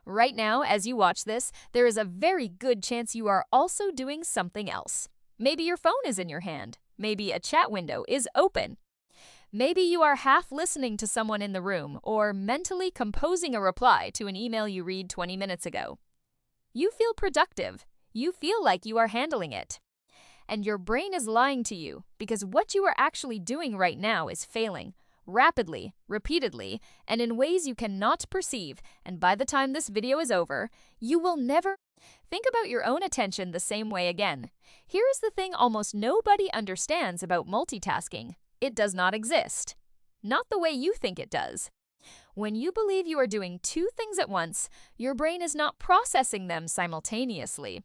Right now, as you watch this, there is a very good chance you are also doing something else. Maybe your phone is in your hand. Maybe a chat window is open. Maybe you are half listening to someone in the room or mentally composing a reply to an email you read 20 minutes ago. You feel productive. You feel like you are handling it. And your brain is lying to you because what you are actually doing right now is failing, rapidly, repeatedly, and in ways you cannot perceive, and by the time this video is over, you will never think about your own attention the same way again. Here is the thing almost nobody understands about multitasking. It does not exist. Not the way you think it does. When you believe you are doing two things at once, your brain is not processing them simultaneously.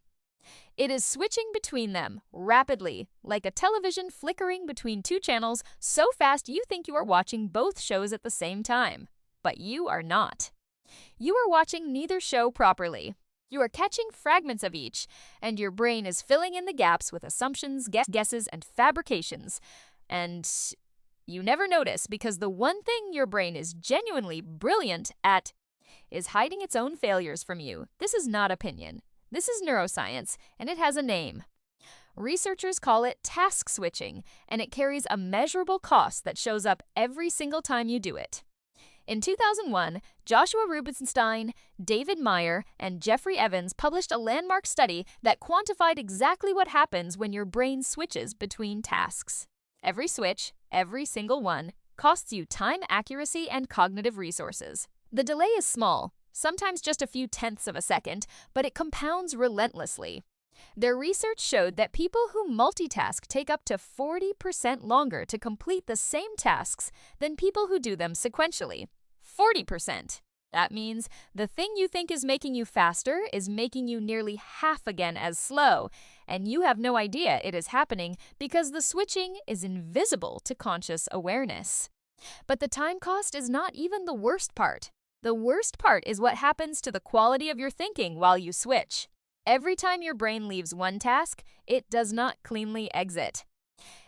It is switching between them rapidly, like a television flickering between two channels so fast you think you are watching both shows at the same time. But you are not. You are watching neither show properly. You are catching fragments of each, and your brain is filling in the gaps with assumptions, guesses, and fabrications. And you never notice because the one thing your brain is genuinely brilliant at is hiding its own failures from you. This is not opinion. This is neuroscience, and it has a name. Researchers call it task switching, and it carries a measurable cost that shows up every single time you do it. In 2001, Joshua Rubinstein, David Meyer, and Jeffrey Evans published a landmark study that quantified exactly what happens when your brain switches between tasks. Every switch, every single one, costs you time, accuracy, and cognitive resources. The delay is small, sometimes just a few tenths of a second, but it compounds relentlessly. Their research showed that people who multitask take up to 40% longer to complete the same tasks than people who do them sequentially. 40%. That means the thing you think is making you faster is making you nearly half again as slow, and you have no idea it is happening because the switching is invisible to conscious awareness. But the time cost is not even the worst part. The worst part is what happens to the quality of your thinking while you switch. Every time your brain leaves one task, it does not cleanly exit.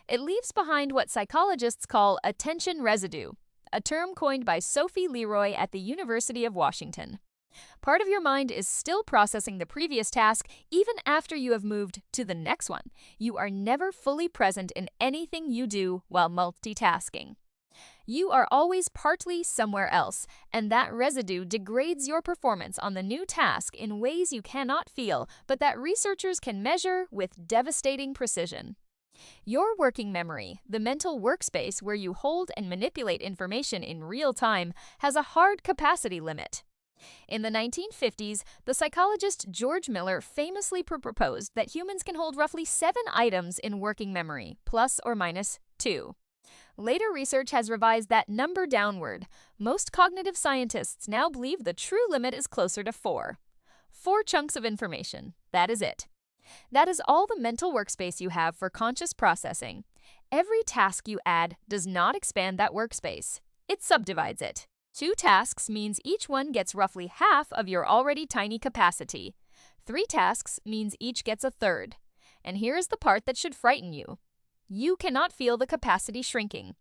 It leaves behind what psychologists call attention residue, a term coined by Sophie Leroy at the University of Washington. Part of your mind is still processing the previous task even after you have moved to the next one. You are never fully present in anything you do while multitasking. You are always partly somewhere else, and that residue degrades your performance on the new task in ways you cannot feel, but that researchers can measure with devastating precision. Your working memory, the mental workspace where you hold and manipulate information in real time, has a hard capacity limit. In the 1950s, the psychologist George Miller famously proposed that humans can hold roughly 7 items in working memory, plus or minus 2. Later research has revised that number downward. Most cognitive scientists now believe the true limit is closer to 4. 4 chunks of information. That is it. That is all the mental workspace you have for conscious processing. Every task you add does not expand that workspace. It subdivides it. 2 tasks means each one gets roughly half of your already tiny capacity. 3 tasks means each gets a third. And here is the part that should frighten you. You cannot feel the capacity shrinking.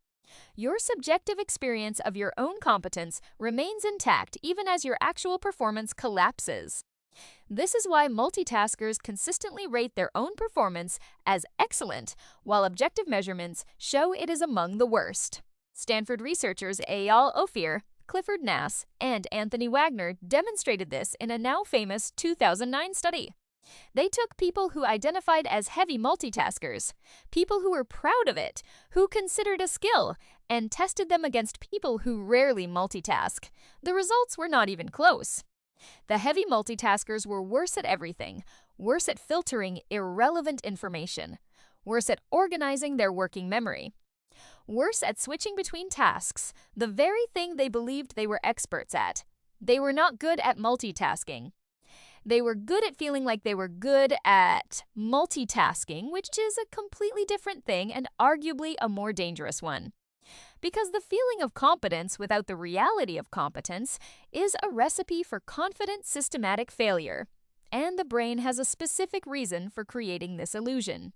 Your subjective experience of your own competence remains intact even as your actual performance collapses. This is why multitaskers consistently rate their own performance as excellent, while objective measurements show it is among the worst. Stanford researchers Eyal Ophir, Clifford Nass, and Anthony Wagner demonstrated this in a now famous 2009 study. They took people who identified as heavy multitaskers, people who were proud of it, who considered a skill, and tested them against people who rarely multitask. The results were not even close. The heavy multitaskers were worse at everything, worse at filtering irrelevant information, worse at organizing their working memory, worse at switching between tasks, the very thing they believed they were experts at. They were not good at multitasking. They were good at feeling like they were good at multitasking, which is a completely different thing and arguably a more dangerous one. Because the feeling of competence without the reality of competence is a recipe for confident systematic failure, and the brain has a specific reason for creating this illusion.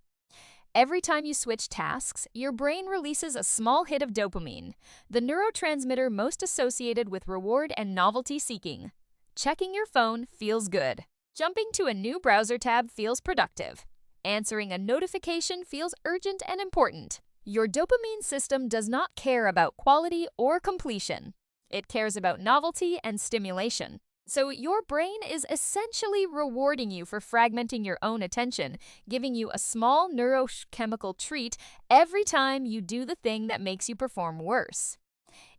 Every time you switch tasks, your brain releases a small hit of dopamine, the neurotransmitter most associated with reward and novelty seeking. Checking your phone feels good. Jumping to a new browser tab feels productive. Answering a notification feels urgent and important. Your dopamine system does not care about quality or completion. It cares about novelty and stimulation. So your brain is essentially rewarding you for fragmenting your own attention, giving you a small neurochemical treat every time you do the thing that makes you perform worse.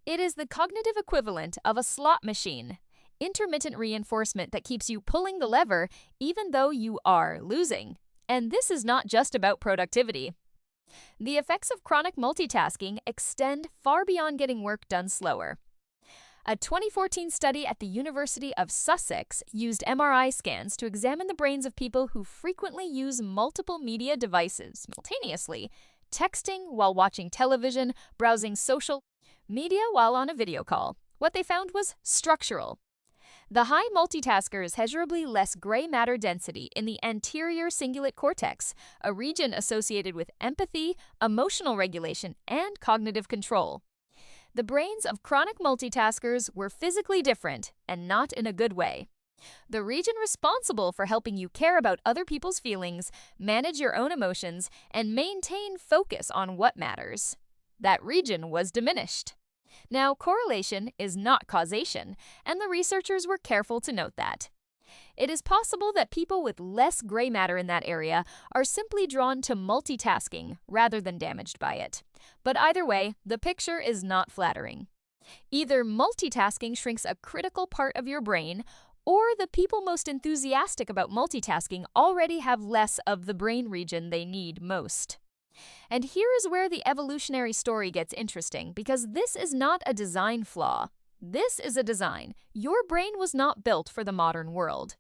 It is the cognitive equivalent of a slot machine, intermittent reinforcement that keeps you pulling the lever even though you are losing. And this is not just about productivity. The effects of chronic multitasking extend far beyond getting work done slower. A 2014 study at the University of Sussex used MRI scans to examine the brains of people who frequently use multiple media devices simultaneously, texting while watching television, browsing social media while on a video call. What they found was structural. The high multitaskers had measurably less gray matter density in the anterior cingulate cortex, a region associated with empathy, emotional regulation, and cognitive control. The brains of chronic multitaskers were physically different, and not in a good way. The region responsible for helping you care about other people's feelings, manage your own emotions, and maintain focus on what matters. That region was diminished. Now, correlation is not causation, and the researchers were careful to note that. It is possible that people with less gray matter in that area are simply drawn to multitasking rather than damaged by it. But either way, the picture is not flattering. Either multitasking shrinks a critical part of your brain, or the people most enthusiastic about multitasking already have less of the brain region they need most. And here is where the evolutionary story gets interesting, because this is not a design flaw. This is a design. Your brain was not built for the modern world.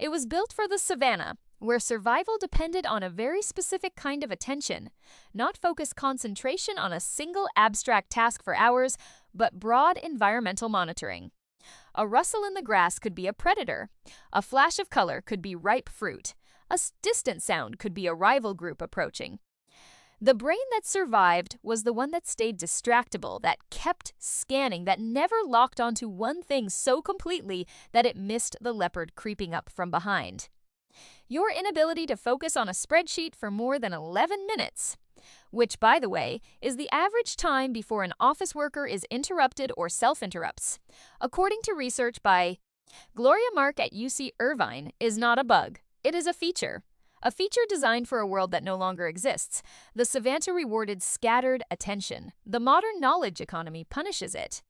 It was built for the savannah, where survival depended on a very specific kind of attention, not focused concentration on a single abstract task for hours, but broad environmental monitoring. A rustle in the grass could be a predator. A flash of color could be ripe fruit. A distant sound could be a rival group approaching. The brain that survived was the one that stayed distractible, that kept scanning, that never locked onto one thing so completely that it missed the leopard creeping up from behind. Your inability to focus on a spreadsheet for more than 11 minutes, which, by the way, is the average time before an office worker is interrupted or self-interrupts, according to research by Gloria Mark at UC Irvine, is not a bug. It is a feature. A feature designed for a world that no longer exists. The savannah rewarded scattered attention. The modern knowledge economy punishes it.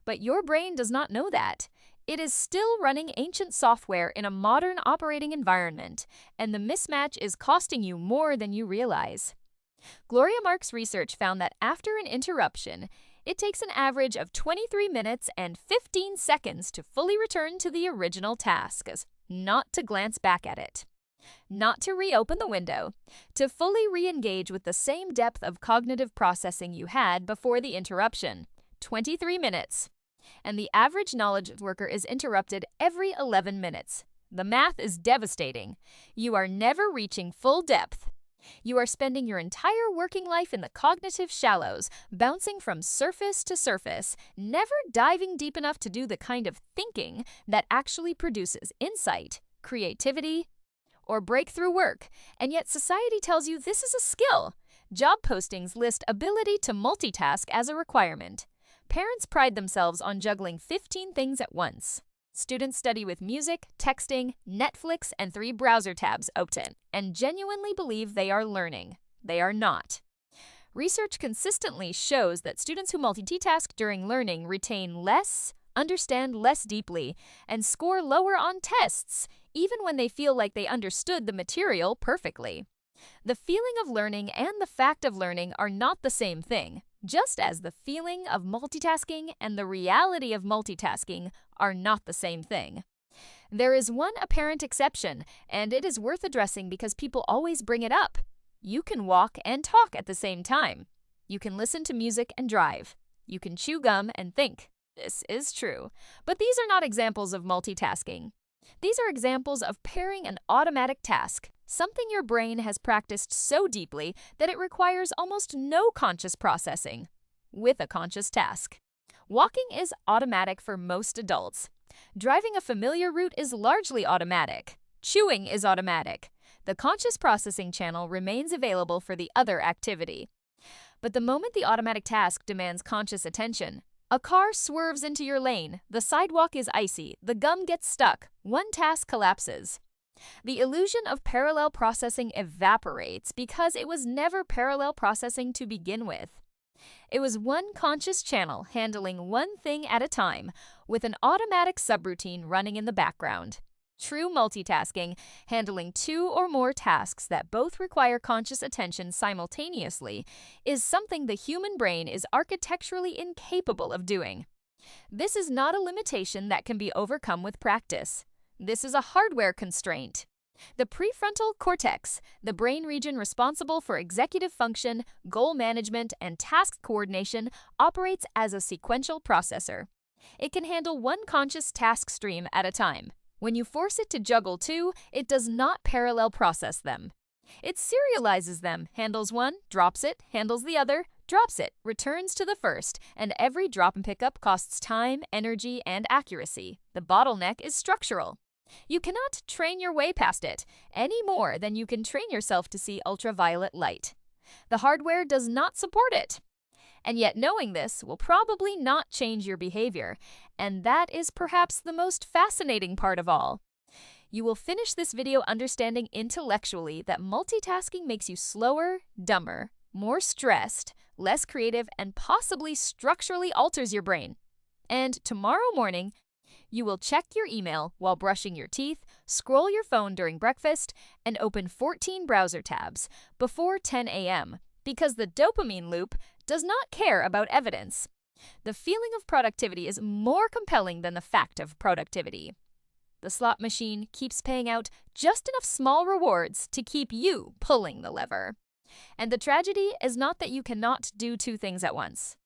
But your brain does not know that. It is still running ancient software in a modern operating environment, and the mismatch is costing you more than you realize. Gloria Mark's research found that after an interruption, it takes an average of 23 minutes and 15 seconds to fully return to the original task, not to glance back at it. Not to reopen the window, to fully re-engage with the same depth of cognitive processing you had before the interruption, 23 minutes. And the average knowledge worker is interrupted every 11 minutes. The math is devastating. You are never reaching full depth. You are spending your entire working life in the cognitive shallows, bouncing from surface to surface, never diving deep enough to do the kind of thinking that actually produces insight, creativity, or breakthrough work, and yet society tells you this is a skill. Job postings list ability to multitask as a requirement. Parents pride themselves on juggling 15 things at once. Students study with music, texting, Netflix, and 3 browser tabs open, and genuinely believe they are learning. They are not. Research consistently shows that students who multitask during learning retain less, understand less deeply, and score lower on tests, even when they feel like they understood the material perfectly. The feeling of learning and the fact of learning are not the same thing, just as the feeling of multitasking and the reality of multitasking are not the same thing. There is one apparent exception, and it is worth addressing because people always bring it up. You can walk and talk at the same time. You can listen to music and drive. You can chew gum and think. This is true. But these are not examples of multitasking. These are examples of pairing an automatic task, something your brain has practiced so deeply that it requires almost no conscious processing, with a conscious task. Walking is automatic for most adults. Driving a familiar route is largely automatic. Chewing is automatic. The conscious processing channel remains available for the other activity. But the moment the automatic task demands conscious attention, a car swerves into your lane, the sidewalk is icy, the gum gets stuck, one task collapses. The illusion of parallel processing evaporates because it was never parallel processing to begin with. It was one conscious channel handling one thing at a time, with an automatic subroutine running in the background. True multitasking, handling two or more tasks that both require conscious attention simultaneously, is something the human brain is architecturally incapable of doing. This is not a limitation that can be overcome with practice. This is a hardware constraint. The prefrontal cortex, the brain region responsible for executive function, goal management, and task coordination, operates as a sequential processor. It can handle one conscious task stream at a time. When you force it to juggle two, it does not parallel process them. It serializes them, handles one, drops it, handles the other, drops it, returns to the first, and every drop and pickup costs time, energy, and accuracy. The bottleneck is structural. You cannot train your way past it, any more than you can train yourself to see ultraviolet light. The hardware does not support it. And yet knowing this will probably not change your behavior, and that is perhaps the most fascinating part of all. You will finish this video understanding intellectually that multitasking makes you slower, dumber, more stressed, less creative, and possibly structurally alters your brain. And tomorrow morning, you will check your email while brushing your teeth, scroll your phone during breakfast, and open 14 browser tabs before 10 a.m. because the dopamine loop does not care about evidence. The feeling of productivity is more compelling than the fact of productivity. The slot machine keeps paying out just enough small rewards to keep you pulling the lever. And the tragedy is not that you cannot do two things at once.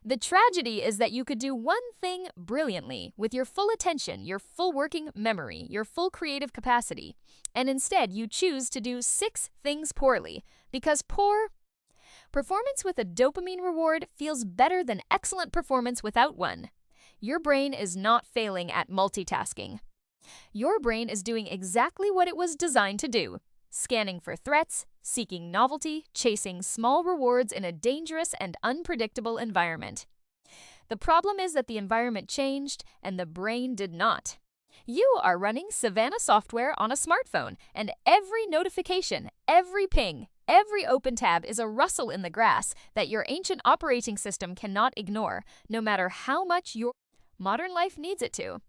The tragedy is that you could do one thing brilliantly with your full attention, your full working memory, your full creative capacity, and instead you choose to do 6 things poorly because poor performance with a dopamine reward feels better than excellent performance without one. Your brain is not failing at multitasking. Your brain is doing exactly what it was designed to do: scanning for threats, seeking novelty, chasing small rewards in a dangerous and unpredictable environment. The problem is that the environment changed and the brain did not. You are running Savannah software on a smartphone, and every notification, every ping, every open tab is a rustle in the grass that your ancient operating system cannot ignore, no matter how much your modern life needs it to.